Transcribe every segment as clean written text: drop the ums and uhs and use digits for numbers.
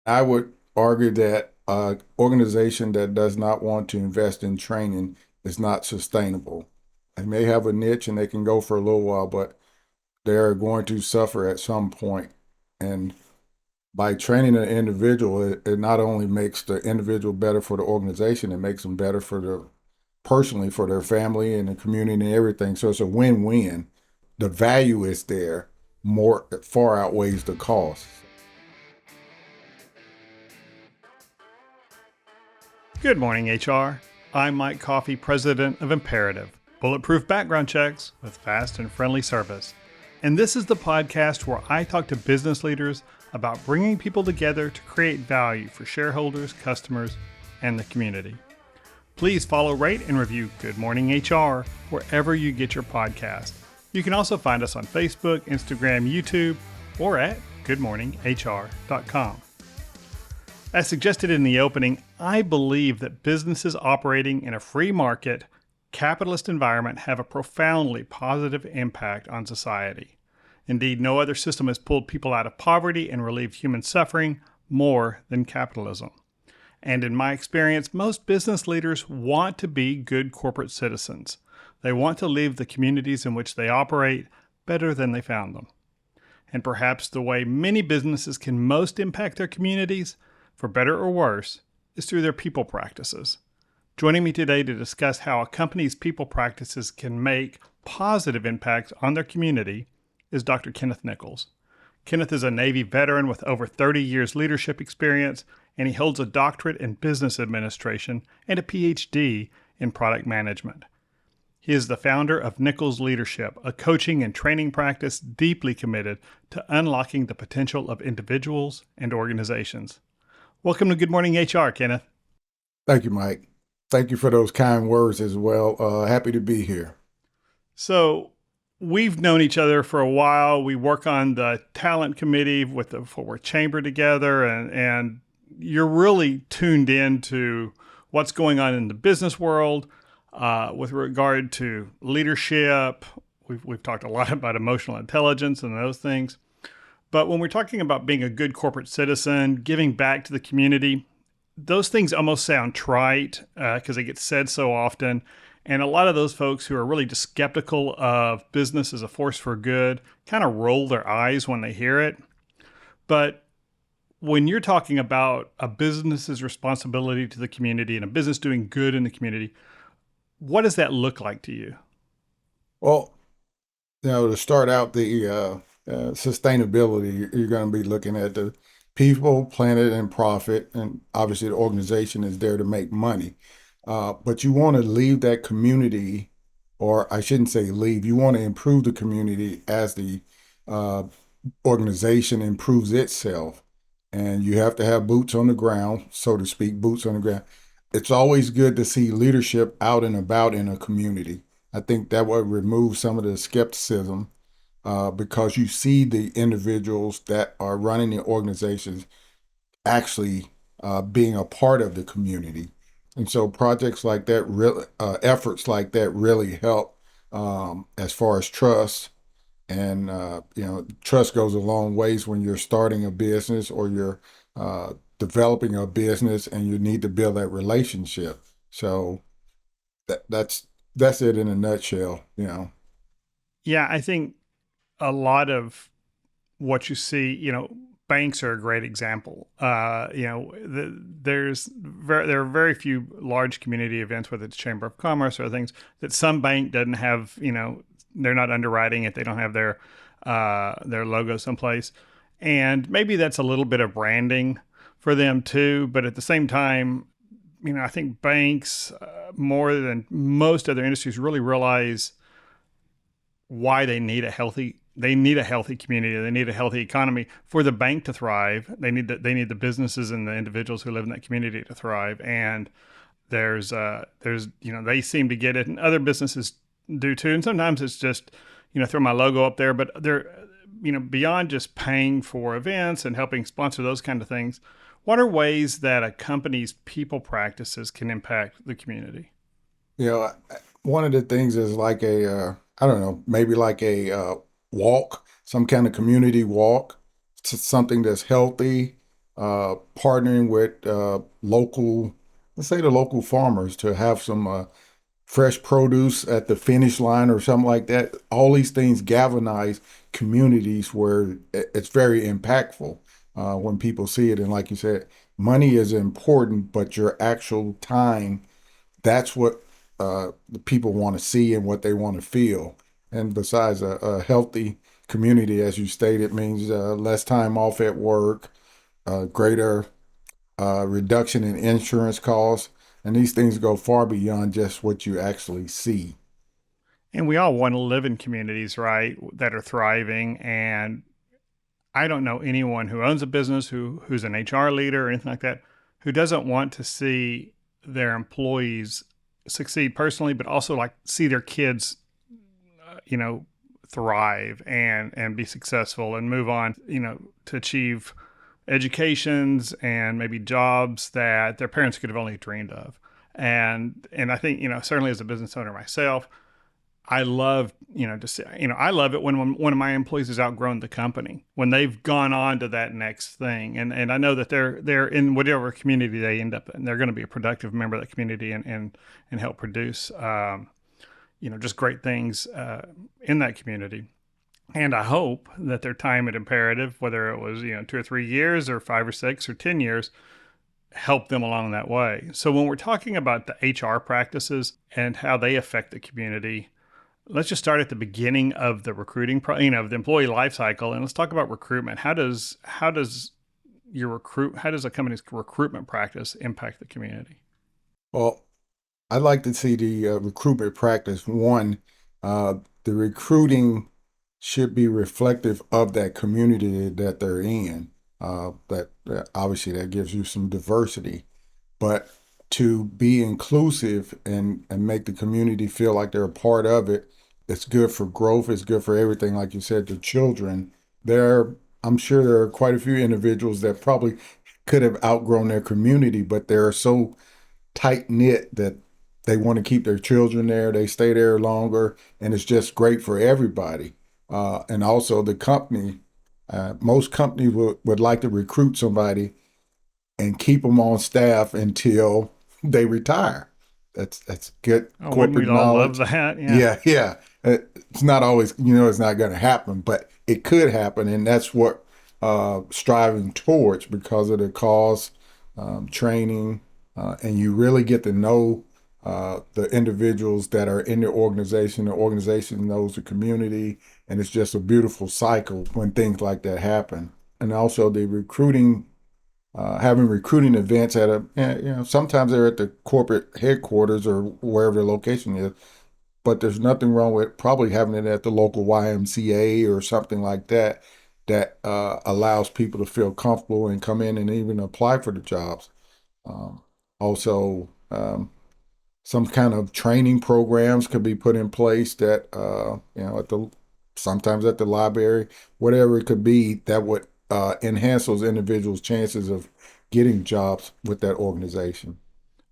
I would argue that an organization that does not want to invest in training is not sustainable. They may have a niche and they can go for a little while, but they're going to suffer at some point. And by training an individual, it not only makes the individual better for the organization, it makes them better for their personally for their family and the community and everything. So it's a win-win. The value is there, more far outweighs the cost. Good morning, HR. I'm Mike Coffey, president of Imperative, bulletproof background checks with fast and friendly service. And this is the podcast where I talk to business leaders about bringing people together to create value for shareholders, customers, and the community. Please follow, rate, and review Good Morning HR wherever you get your podcast. You can also find us on Facebook, Instagram, YouTube, or at goodmorninghr.com. As suggested in the opening, I believe that businesses operating in a free market, capitalist environment have a profoundly positive impact on society. Indeed, no other system has pulled people out of poverty and relieved human suffering more than capitalism. And in my experience, most business leaders want to be good corporate citizens. They want to leave the communities in which they operate better than they found them. And perhaps the way many businesses can most impact their communities, for better or worse, is through their people practices. Joining me today to discuss how a company's people practices can make positive impacts on their community is Dr. Kenneth Nichols. Kenneth is a Navy veteran with over 30 years leadership experience, and he holds a doctorate in business administration and a Ph.D. in product management. He is the founder of Nichols Leadership, a coaching and training practice deeply committed to unlocking the potential of individuals and organizations. Welcome to Good Morning HR, Kenneth. Thank you, Mike. Thank you for those kind words as well. Happy to be here. So we've known each other for a while. We work on the talent committee with the Fort Worth Chamber together, and you're really tuned into what's going on in the business world with regard to leadership. We've talked a lot about emotional intelligence and those things. But when we're talking about being a good corporate citizen, giving back to the community, those things almost sound trite because they get said so often. And a lot of those folks who are really just skeptical of business as a force for good kind of roll their eyes when they hear it. But when you're talking about a business's responsibility to the community and a business doing good in the community, what does that look like to you? Well, to start out the sustainability, you're going to be looking at the people, planet, and profit. And obviously, the organization is there to make money. But you want to leave that community, or I shouldn't say leave, you want to improve the community as the organization improves itself. And you have to have boots on the ground, so to speak, boots on the ground. It's always good to see leadership out and about in a community. I think that would remove some of the skepticism because you see the individuals that are running the organizations actually being a part of the community. And so projects like that, efforts like that really help as far as trust. And, trust goes a long ways when you're starting a business or you're developing a business and you need to build that relationship. So that's it in a nutshell. Yeah, I think a lot of what you see, banks are a great example. There are very few large community events, whether it's Chamber of Commerce or things that some bank doesn't have. They're not underwriting it. They don't have their logo someplace, and maybe that's a little bit of branding for them too. But at the same time, I think banks more than most other industries really realize why they need a healthy community. They need a healthy economy for the bank to thrive. They need the businesses and the individuals who live in that community to thrive. And there's they seem to get it, and other businesses do too. And sometimes it's just throw my logo up there, but they're beyond just paying for events and helping sponsor those kind of things. What are ways that a company's people practices can impact the community? One of the things is like I don't know, maybe like a walk, some kind of community walk, to something that's healthy, partnering with local, let's say the local farmers to have some fresh produce at the finish line or something like that. All these things galvanize communities where it's very impactful when people see it. And like you said, money is important, but your actual time, that's what the people want to see and what they want to feel. And besides, a healthy community, as you stated, means less time off at work, greater reduction in insurance costs, and these things go far beyond just what you actually see. And we all want to live in communities, right, that are thriving. And I don't know anyone who owns a business, who's an HR leader or anything like that, who doesn't want to see their employees succeed personally, but also like see their kids, you know, thrive and be successful and move on, to achieve educations and maybe jobs that their parents could have only dreamed of. And I think, certainly as a business owner myself, I love, to see, I love it when one of my employees has outgrown the company, when they've gone on to that next thing. And I know that they're in whatever community they end up in, they're going to be a productive member of that community and help produce, just great things in that community. And I hope that their time at Imperative, whether it was, 2 or 3 years or 5 or 6 or 10 years, help them along that way. So when we're talking about the HR practices and how they affect the community, let's just start at the beginning of the recruiting, of the employee life cycle, and let's talk about recruitment. How does a company's recruitment practice impact the community? Well, I'd like to see the recruitment practice. One, uh, the recruiting should be reflective of that community that they're in. That obviously that gives you some diversity, but to be inclusive and make the community feel like they're a part of it, it's good for growth. It's good for everything. Like you said, the children. There, I'm sure there are quite a few individuals that probably could have outgrown their community, but they're so tight knit that they want to keep their children there. They stay there longer, and it's just great for everybody. And also the company. Most companies would like to recruit somebody and keep them on staff until they retire. That's good Oh, wouldn't we corporate all love knowledge. that? Yeah. Yeah, yeah. It's not always, it's not going to happen, but it could happen, and that's what striving towards because of the cause, training, and you really get to know the individuals that are in the organization. The organization knows the community, and it's just a beautiful cycle when things like that happen. And also the recruiting having recruiting events at sometimes they're at the corporate headquarters or wherever the location is, but there's nothing wrong with probably having it at the local YMCA or something like that that allows people to feel comfortable and come in and even apply for the jobs. Um, also, some kind of training programs could be put in place that at the sometimes at the library, whatever it could be, that would enhance those individuals' chances of getting jobs with that organization.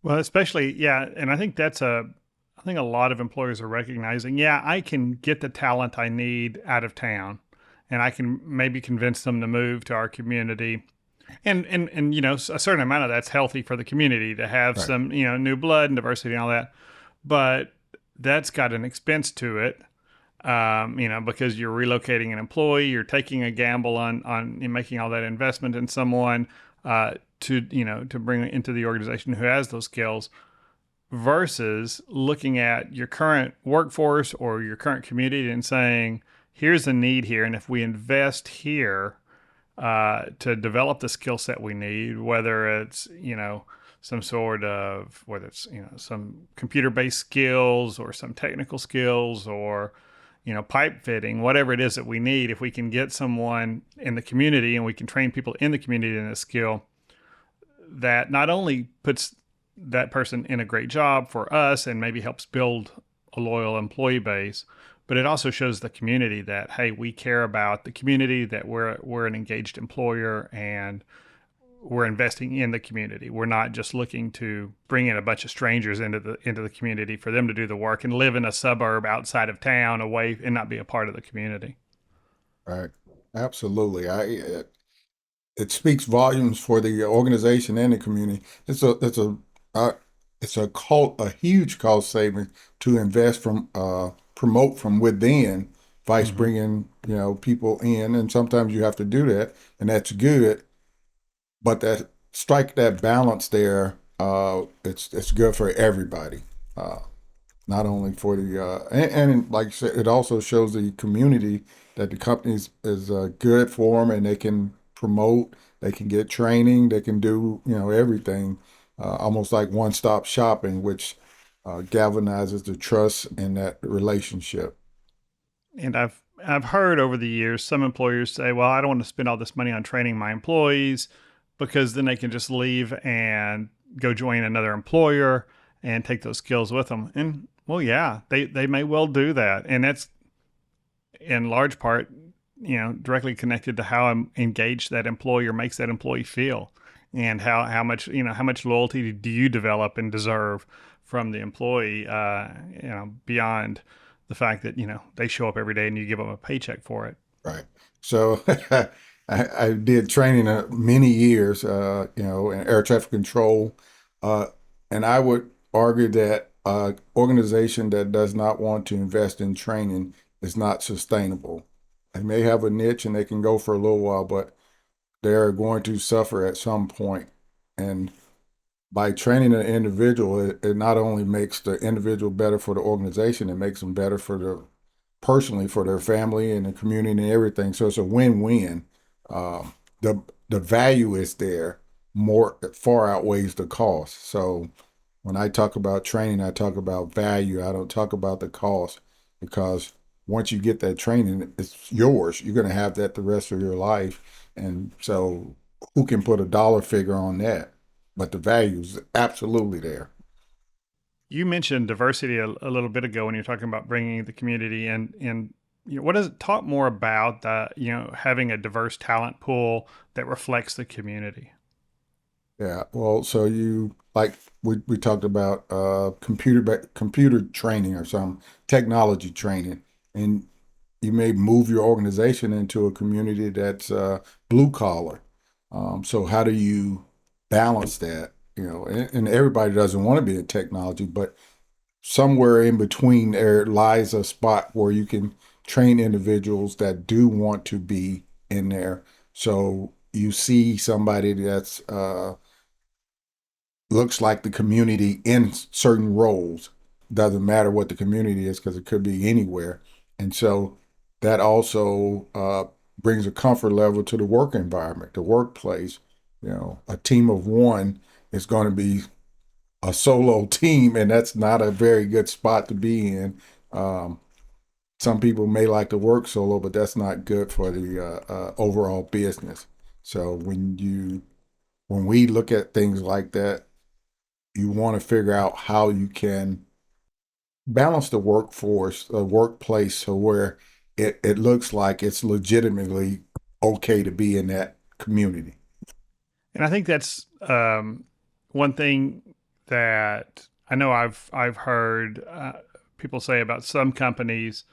Well, especially, yeah. And I think a lot of employers are recognizing, yeah, I can get the talent I need out of town and I can maybe convince them to move to our community. And a certain amount of that's healthy for the community to have Right. some, new blood and diversity and all that. But that's got an expense to it, because you're relocating an employee, you're taking a gamble on making all that investment in someone to bring into the organization who has those skills, versus looking at your current workforce or your current community and saying, here's a need here, and if we invest here to develop the skill set we need, whether it's whether it's some computer based skills or some technical skills or pipe fitting, whatever it is that we need. If we can get someone in the community and we can train people in the community in a skill, that not only puts that person in a great job for us and maybe helps build a loyal employee base, but it also shows the community that, hey, we care about the community, that we're an engaged employer and we're investing in the community. We're not just looking to bring in a bunch of strangers into the community for them to do the work and live in a suburb outside of town away and not be a part of the community. Right. Absolutely. it speaks volumes for the organization and the community. Uh, it's a huge cost savings to invest from promote from within, vice Hmm. bringing people in, and sometimes you have to do that, and that's good. But that strike that balance there, it's good for everybody. Uh, Not only for the and like I said, it also shows the community that the company is good for them, and they can promote, they can get training, they can do everything, almost like one-stop shopping, which galvanizes the trust in that relationship. And I've heard over the years some employers say, "Well, I don't want to spend all this money on training my employees because then they can just leave and go join another employer and take those skills with them." And well, yeah, they may well do that, and that's in large part, directly connected to how engaged that employer makes that employee feel, and how much how much loyalty do you develop and deserve from the employee, beyond the fact that they show up every day and you give them a paycheck for it. Right. So I did training many years, in air traffic control, uh, and I would argue that organization that does not want to invest in training is not sustainable. They may have a niche and they can go for a little while, but they're going to suffer at some point. And by training an individual, it not only makes the individual better for the organization, it makes them better for the personally for their family and the community and everything. So it's a win-win. The value is there, more far outweighs the cost. So when I talk about training, I talk about value. I don't talk about the cost, because once you get that training, it's yours. You're going to have that the rest of your life. And so who can put a dollar figure on that? But the value is absolutely there. You mentioned diversity a little bit ago when you're talking about bringing the community in. And what does it talk more about that? Having a diverse talent pool that reflects the community. Yeah, well, so you like we talked about computer training or some technology training, and you may move your organization into a community that's blue collar. So how do you balance that? And everybody doesn't want to be in technology, but somewhere in between there lies a spot where you can train individuals that do want to be in there. So you see somebody that's looks like the community in certain roles. Doesn't matter what the community is, because it could be anywhere. And so that also brings a comfort level to the work environment, the workplace. A team of one is going to be a solo team, and that's not a very good spot to be in. Um, some people may like to work solo, but that's not good for the overall business. So when we look at things like that, you want to figure out how you can balance the workforce, the workplace, so where it looks like it's legitimately okay to be in that community. And I think that's one thing that I know I've heard people say about some companies.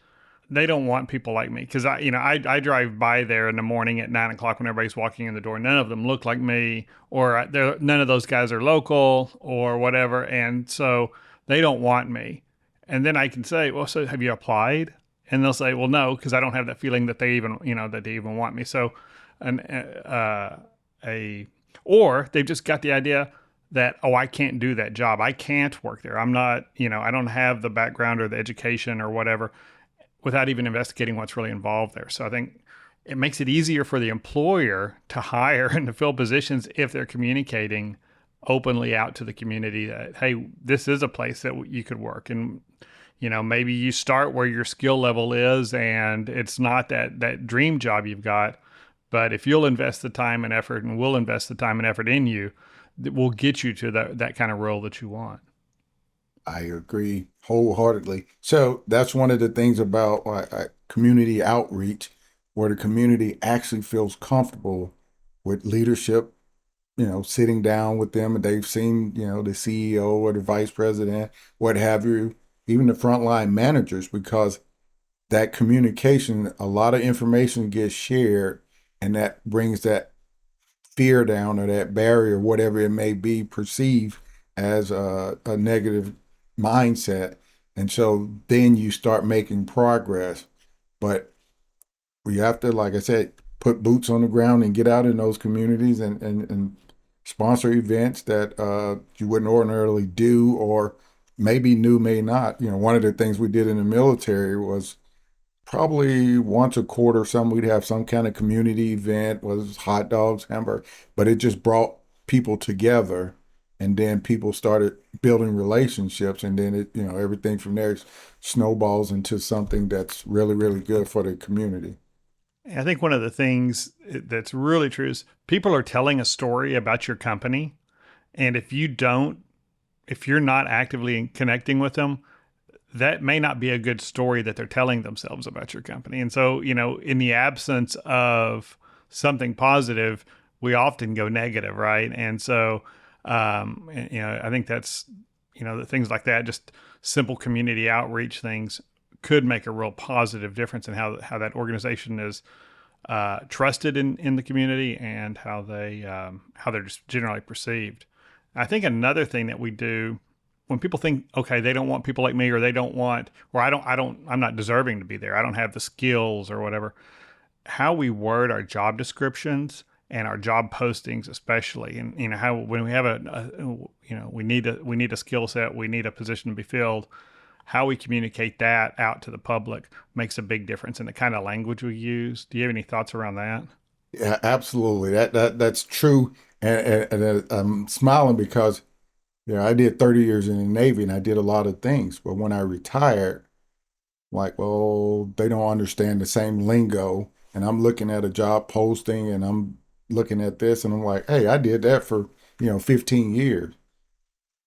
They don't want people like me because I drive by there in the morning at 9 o'clock when everybody's walking in the door. None of them look like me, or none of those guys are local or whatever, and so they don't want me. And then I can say, well, so have you applied? And they'll say, well, no, because I don't have that feeling that they even that they even want me. So, an a or they've just got the idea that, oh, I can't do that job. I can't work there. I'm not, I don't have the background or the education or whatever, without even investigating what's really involved there. So I think it makes it easier for the employer to hire and to fill positions if they're communicating openly out to the community that, hey, this is a place that you could work. And maybe you start where your skill level is and it's not that dream job you've got, but if you'll invest the time and effort, and we'll invest the time and effort in you, that will get you to that kind of role that you want. I agree wholeheartedly. So that's one of the things about community outreach, where the community actually feels comfortable with leadership, sitting down with them, and they've seen, the CEO or the vice president, what have you, even the frontline managers, because that communication, a lot of information gets shared, and that brings that fear down or that barrier, whatever it may be perceived as a negative mindset. And so then you start making progress. But we have to, like I said, put boots on the ground and get out in those communities and sponsor events that you wouldn't ordinarily do, or maybe new, may not. One of the things we did in the military was probably once a quarter or something, we'd have some kind of community event, whether it's hot dogs, hamburger, but it just brought people together. And then people started building relationships, and then everything from there snowballs into something that's really, really good for the community. I think one of the things that's really true is people are telling a story about your company. And if you're not actively connecting with them, that may not be a good story that they're telling themselves about your company. And so, in the absence of something positive, we often go negative, right? And so, I think that's, the things like that, just simple community outreach things could make a real positive difference in how that organization is trusted in the community and how they're just generally perceived. I think another thing that we do when people think, okay, they don't want people like me, or they don't want, or I'm not deserving to be there. I don't have the skills or whatever. How we word our job descriptions and our job postings, especially, and how when we have we need a skill set, we need a position to be filled. How we communicate that out to the public makes a big difference in the kind of language we use. Do you have any thoughts around that? Yeah, absolutely. That's true. And I'm smiling because I did 30 years in the Navy and I did a lot of things. But when I retired, like, well, they don't understand the same lingo. And I'm looking at a job posting and I'm looking at this and I'm like, hey, I did that for, 15 years.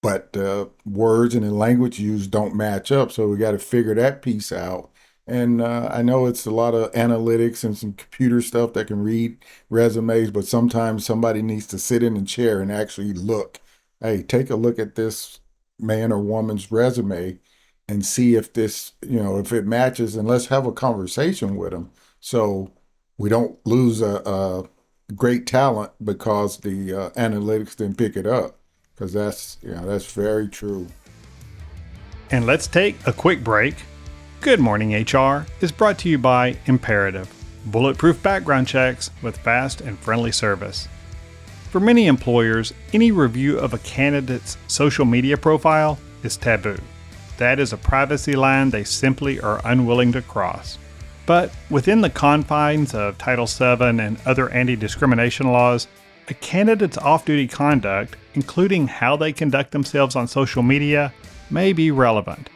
But the words and the language used don't match up. So we got to figure that piece out. And I know it's a lot of analytics and some computer stuff that can read resumes, but sometimes somebody needs to sit in a chair and actually look. Hey, take a look at this man or woman's resume and see if if it matches, and let's have a conversation with them. So we don't lose a great talent because the analytics didn't pick it up, because that's very true. And let's take a quick break. Good Morning HR is brought to you by Imperative, bulletproof background checks with fast and friendly service. For many employers, any review of a candidate's social media profile is taboo. That is a privacy line they simply are unwilling to cross. But within the confines of Title VII and other anti-discrimination laws, a candidate's off-duty conduct, including how they conduct themselves on social media, may be relevant.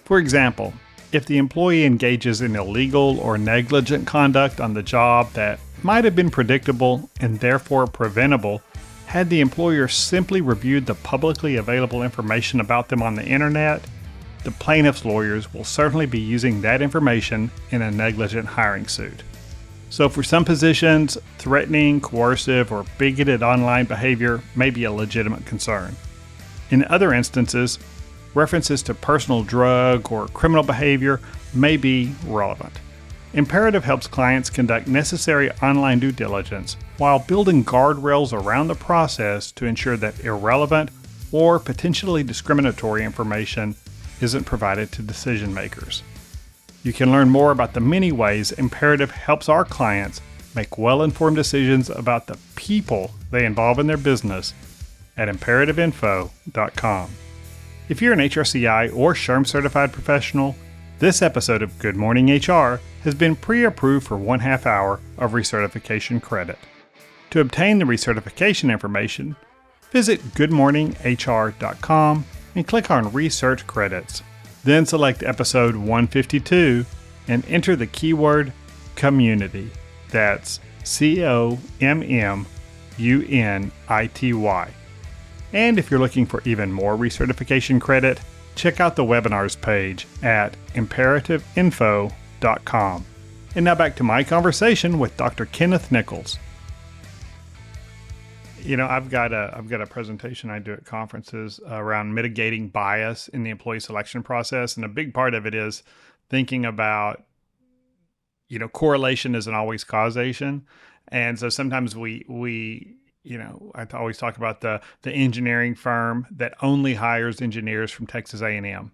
For example, if the employee engages in illegal or negligent conduct on the job that might have been predictable and therefore preventable had the employer simply reviewed the publicly available information about them on the internet, the plaintiff's lawyers will certainly be using that information in a negligent hiring suit. So for some positions, threatening, coercive, or bigoted online behavior may be a legitimate concern. In other instances, references to personal drug or criminal behavior may be relevant. Imperative helps clients conduct necessary online due diligence while building guardrails around the process to ensure that irrelevant or potentially discriminatory information isn't provided to decision makers. You can learn more about the many ways Imperative helps our clients make well-informed decisions about the people they involve in their business at imperativeinfo.com. If you're an HRCI or SHRM certified professional, this episode of Good Morning HR has been pre-approved for 1/2 hour of recertification credit. To obtain the recertification information, visit goodmorninghr.com and click on Research Credits. Then select episode 152 and enter the keyword Community. That's COMMUNITY. And if you're looking for even more recertification credit, check out the webinars page at imperativeinfo.com. And now back to my conversation with Dr. Kenneth Nichols. I've got a presentation I do at conferences around mitigating bias in the employee selection process, and a big part of it is thinking about, correlation isn't always causation, and so sometimes we I always talk about the engineering firm that only hires engineers from Texas A&M.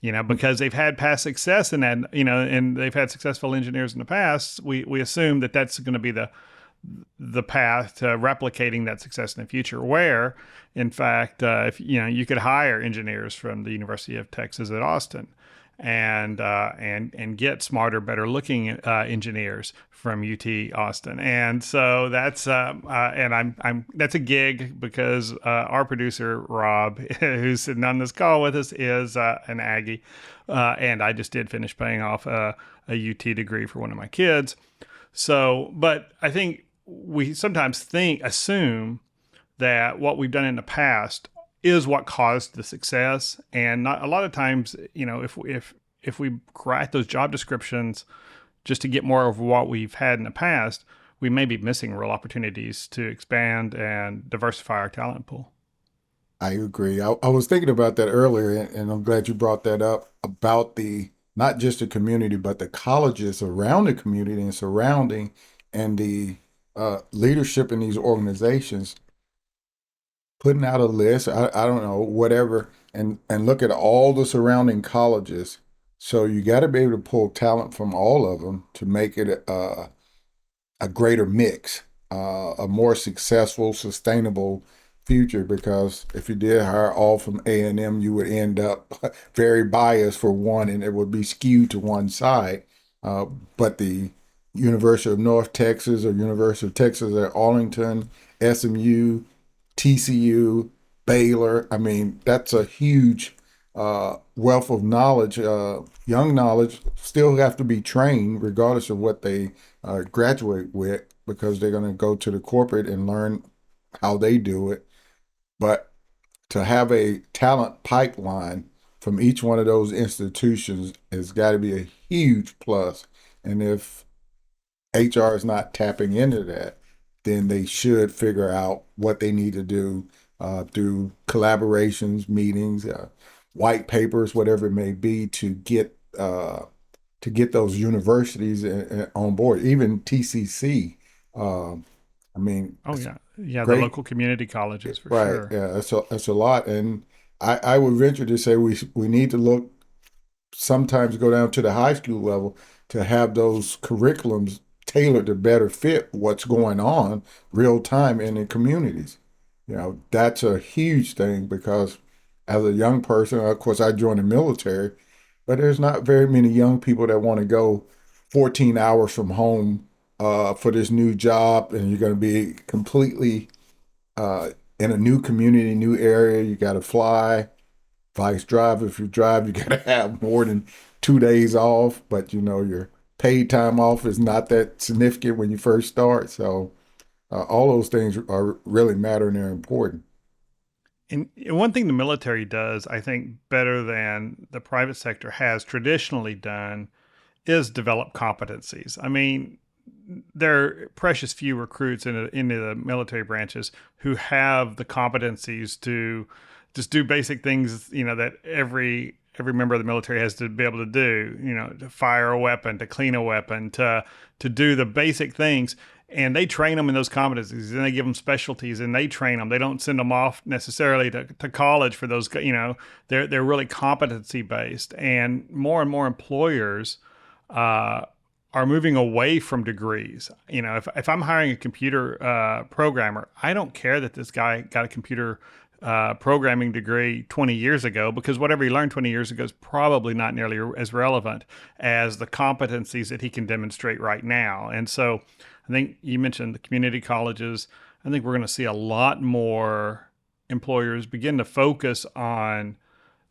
Because they've had past success in that, and they've had successful engineers in the past. We assume that that's going to be the path to replicating that success in the future. Where, in fact, if you could hire engineers from the University of Texas at Austin, and get smarter, better looking engineers from UT Austin. And so that's and I'm that's a gig because our producer Rob, who's sitting on this call with us, is an Aggie, and I just did finish paying off a UT degree for one of my kids. So, but I think we sometimes assume that what we've done in the past is what caused the success, and not a lot of times, if we write those job descriptions just to get more of what we've had in the past, we may be missing real opportunities to expand and diversify our talent pool. I agree. I was thinking about that earlier, and I'm glad you brought that up about the not just the community, but the colleges around the community and surrounding, and the leadership in these organizations putting out a list. I don't know, whatever, and look at all the surrounding colleges. So you got to be able to pull talent from all of them to make it a greater mix, a more successful, sustainable future. Because if you did hire all from A&M, you would end up very biased for one, and it would be skewed to one side. Uh, but the University of North Texas or University of Texas at Arlington, SMU, TCU, Baylor, I mean, that's a huge wealth of knowledge. Young knowledge still have to be trained regardless of what they graduate with, because they're going to go to the corporate and learn how they do it. But to have a talent pipeline from each one of those institutions has got to be a huge plus. And if HR is not tapping into that, then they should figure out what they need to do through collaborations, meetings, white papers, whatever it may be, to get those universities on board. Even TCC. I mean, Oh it's yeah, yeah, the great, local community colleges for right? sure. Yeah, that's a lot, and I would venture to say we need to look, sometimes go down to the high school level to have those curriculums tailored to better fit what's going on real time in the communities. That's a huge thing, because as a young person, of course, I joined the military, but there's not very many young people that want to go 14 hours from home for this new job, and you're going to be completely in a new community, new area. You got to fly, vice drive. If you drive, you got to have more than 2 days off. But your paid time off is not that significant when you first start. So all those things are really matter, and they're important. And one thing the military does, I think, better than the private sector has traditionally done is develop competencies. I mean, there are precious few recruits into the military branches who have the competencies to just do basic things, that every member of the military has to be able to do, to fire a weapon, to clean a weapon, to do the basic things. And they train them in those competencies, and they give them specialties, and they train them. They don't send them off necessarily to college for those. They're really competency based, and more employers uh, are moving away from degrees. If I'm hiring a computer programmer, I don't care that this guy got a computer programming degree 20 years ago, because whatever he learned 20 years ago is probably not nearly as relevant as the competencies that he can demonstrate right now. And so I think you mentioned the community colleges. I think we're going to see a lot more employers begin to focus on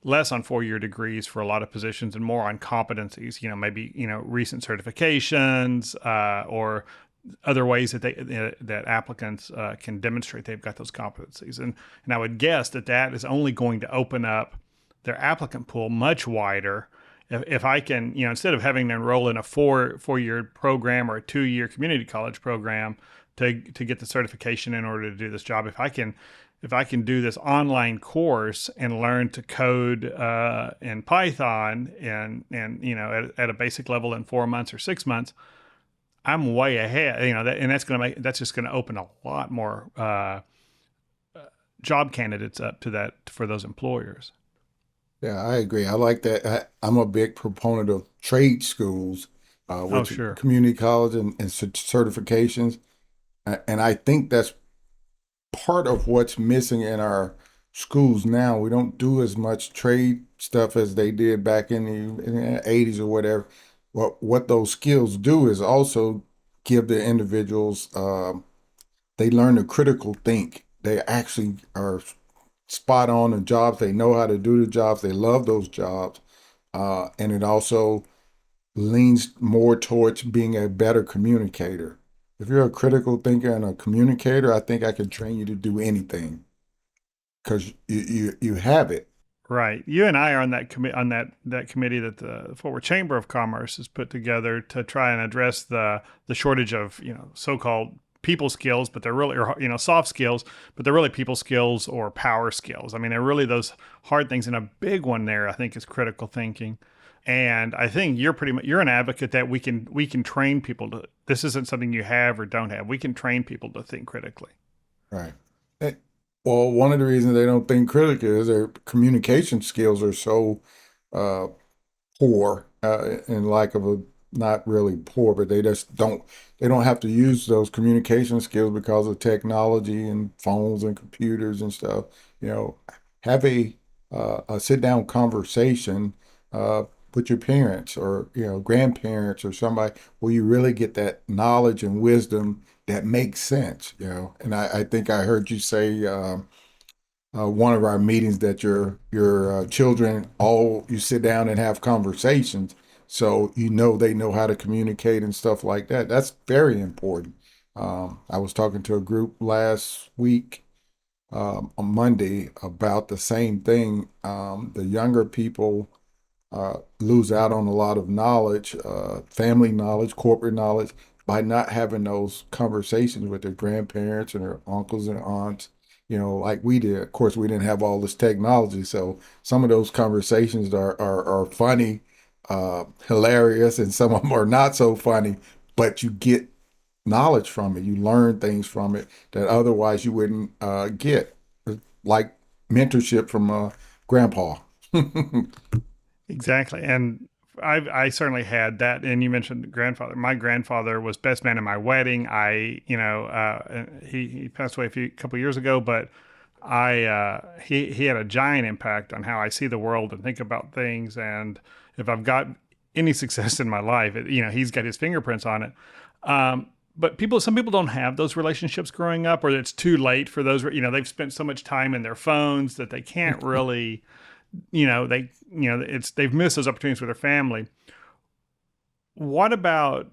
less on 4-year degrees for a lot of positions and more on competencies, maybe, recent certifications or other ways that that applicants can demonstrate they've got those competencies. And I would guess that is only going to open up their applicant pool much wider. If I can, instead of having to enroll in a four-year program or a 2-year community college program to get the certification in order to do this job, if I can do this online course and learn to code in Python and at a basic level in 4 months or 6 months, I'm way ahead, and that's just going to open a lot more job candidates up to that for those employers. Yeah, I agree. I like that. I'm a big proponent of trade schools, Oh, which sure. community college and certifications. And I think that's part of what's missing in our schools now. We don't do as much trade stuff as they did back in the 80s or whatever. What those skills do is also give the individuals, they learn to critical think. They actually are spot on the jobs. They know how to do the jobs. They love those jobs. And it also leans more towards being a better communicator. If you're a critical thinker and a communicator, I think I can train you to do anything because you have it. Right. You and I are on that committee that the Fort Worth Chamber of Commerce has put together to try and address the shortage of, so-called people skills, but they're really, or, soft skills, but they're really people skills or power skills. I mean, they're really those hard things. And a big one there, I think, is critical thinking. And I think you're an advocate that we can train people to. This isn't something you have or don't have. We can train people to think critically. Right. Eh, Well, one of the reasons they don't think critically is their communication skills are so uh, poor, in lack of a not really poor, but they don't have to use those communication skills because of technology and phones and computers and stuff. You know, have a sit down conversation uh, with your parents or grandparents or somebody where you really get that knowledge and wisdom that makes sense. And I think I heard you say. One of our meetings that your children all you sit down and have conversations, so they know how to communicate and stuff like that. That's very important. I was talking to a group last week, on Monday, about the same thing. The younger people lose out on a lot of knowledge, family knowledge, corporate knowledge, by not having those conversations with their grandparents and their uncles and aunts, like we did. Of course, we didn't have all this technology, so some of those conversations are funny, hilarious, and some of them are not so funny, but you get knowledge from it. You learn things from it that otherwise you wouldn't get, like mentorship from grandpa. Exactly. And I certainly had that. And you mentioned grandfather. My grandfather was best man at my wedding. He passed away a couple of years ago, but he had a giant impact on how I see the world and think about things. And if I've got any success in my life, he's got his fingerprints on it. But some people don't have those relationships growing up, or it's too late for those. They've spent so much time in their phones that they can't really, they've missed those opportunities with their family. What about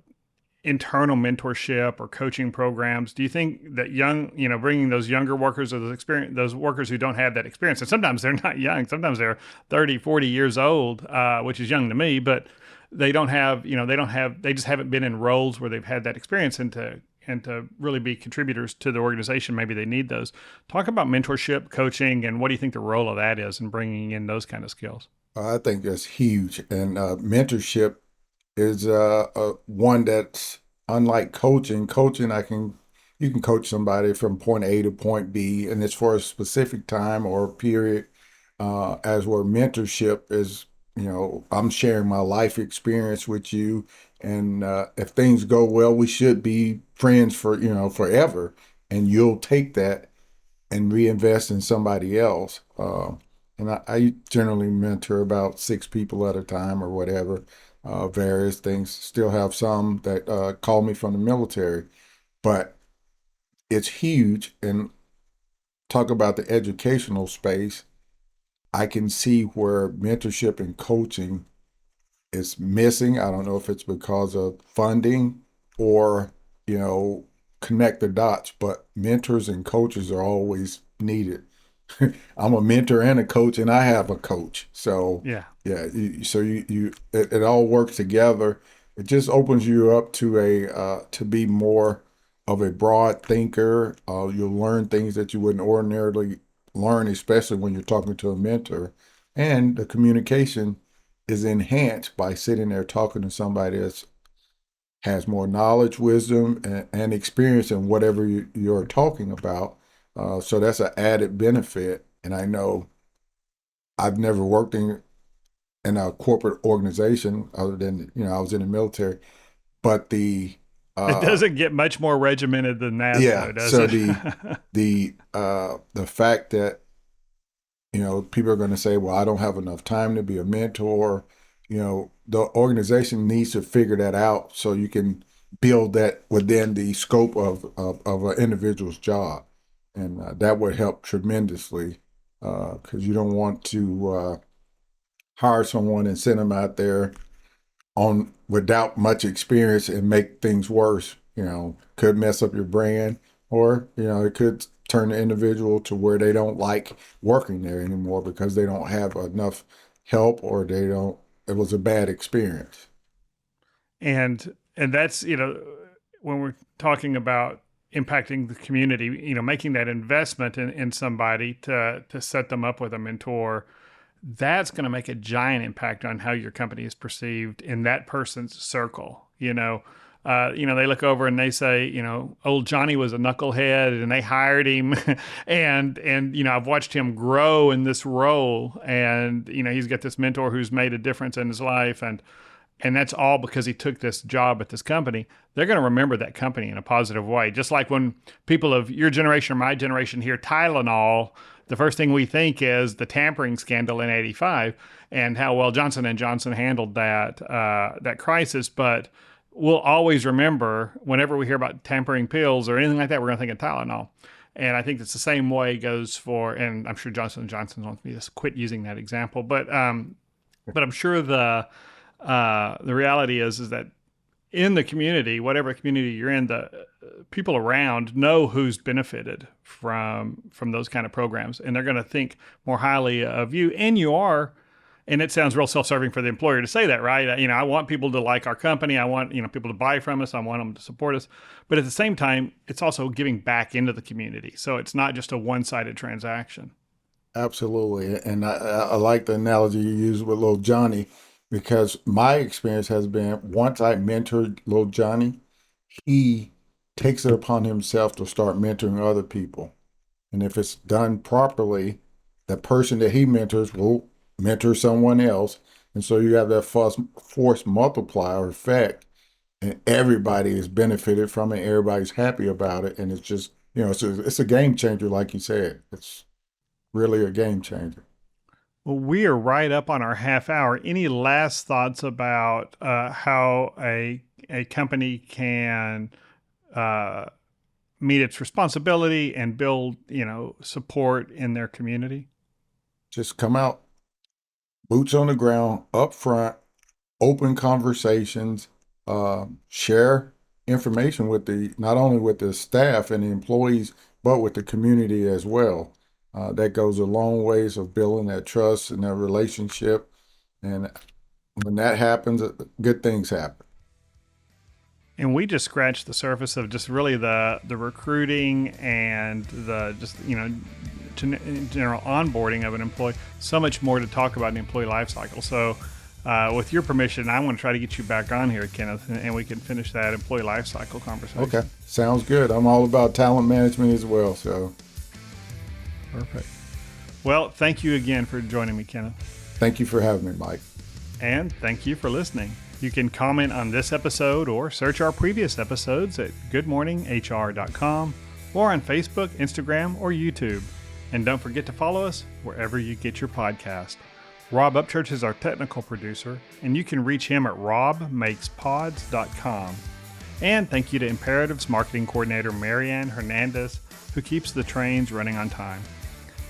internal mentorship or coaching programs? Do you think that bringing those younger workers or those workers who don't have that experience, and sometimes they're not young, sometimes they're 30, 40 years old, which is young to me, but they just haven't been in roles where they've had that experience, and to really be contributors to the organization, maybe they need those. Talk about mentorship, coaching, and what do you think the role of that is in bringing in those kind of skills? I think that's huge, and mentorship is one that's unlike coaching. Coaching, you can coach somebody from point A to point B, and it's for a specific time or period. As where mentorship is, I'm sharing my life experience with you, and if things go well, we should be friends for forever, and you'll take that and reinvest in somebody else. And I generally mentor about 6 people at a time or whatever, various things. Still have some that call me from the military, but it's huge. And talk about the educational space. I can see where mentorship and coaching is missing. I don't know if it's because of funding or, you know, connect the dots, but mentors and coaches are always needed. I'm a mentor and a coach, and I have a coach. So Yeah. yeah, it all works together. It just opens you up to to be more of a broad thinker. You'll learn things that you wouldn't ordinarily learn, especially when you're talking to a mentor. And the communication is enhanced by sitting there talking to somebody that's has more knowledge, wisdom, and experience in whatever you're talking about. So that's an added benefit. And I know I've never worked in a corporate organization other than, I was in the military, but It uh, doesn't get much more regimented than that, yeah, though, does so it? the fact that, people are going to say, well, I don't have enough time to be a mentor. The organization needs to figure that out so you can build that within the scope of an individual's job. And that would help tremendously because you don't want to hire someone and send them out there on without much experience and make things worse. Could mess up your brand, or it could turn the individual to where they don't like working there anymore because they don't have enough help, or they don't. It was a bad experience. And that's, when we're talking about impacting the community, making that investment in somebody to set them up with a mentor, that's going to make a giant impact on how your company is perceived in that person's circle. They look over and they say, old Johnny was a knucklehead, and they hired him, and I've watched him grow in this role, and he's got this mentor who's made a difference in his life, and that's all because he took this job at this company. They're going to remember that company in a positive way. Just like when people of your generation or my generation hear Tylenol, the first thing we think is the tampering scandal in '85 and how well Johnson and Johnson handled that crisis. But we'll always remember, whenever we hear about tampering pills or anything like that, we're going to think of Tylenol. And I think it's the same way goes for, and I'm sure Johnson and Johnson wants me to quit using that example, but I'm sure the reality is that in the community, whatever community you're in, the people around know who's benefited from those kind of programs, and they're going to think more highly of you. And you are, and it sounds real self-serving for the employer to say that, right? I want people to like our company. I want people to buy from us. I want them to support us. But at the same time, it's also giving back into the community. So it's not just a one-sided transaction. Absolutely. And I like the analogy you used with little Johnny, because my experience has been, once I mentored little Johnny, he takes it upon himself to start mentoring other people. And if it's done properly, the person that he mentors will mentor someone else. And so you have that force multiplier effect, and everybody is benefited from it. Everybody's happy about it. And it's just, it's a game changer, like you said. It's really a game changer. Well, we are right up on our half hour. Any last thoughts about how a company can uh, meet its responsibility and build, support in their community? Just come out, boots on the ground, up front, open conversations, share information with not only with the staff and the employees, but with the community as well. That goes a long ways of building that trust and that relationship. And when that happens, good things happen. And we just scratched the surface of just really the recruiting and the just general onboarding of an employee. So much more to talk about in the employee life cycle. So with your permission, I want to try to get you back on here, Kenneth, and we can finish that employee life cycle conversation. Okay, sounds good. I'm all about talent management as well. So perfect. Well, thank you again for joining me, Kenneth. thank you for having me, Mike. And thank you for listening. You can comment on this episode or search our previous episodes at goodmorninghr.com or on Facebook, Instagram, or YouTube. And don't forget to follow us wherever you get your podcast. Rob Upchurch is our technical producer, and you can reach him at robmakespods.com. And thank you to Imperative's marketing coordinator, Marianne Hernandez, who keeps the trains running on time.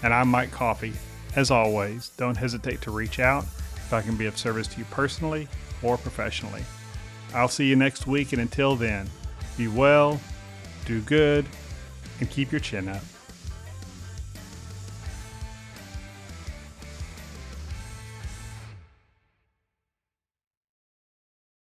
And I'm Mike Coffey. As always, don't hesitate to reach out if I can be of service to you personally or professionally. I'll see you next week, and until then, be well, do good, and keep your chin up.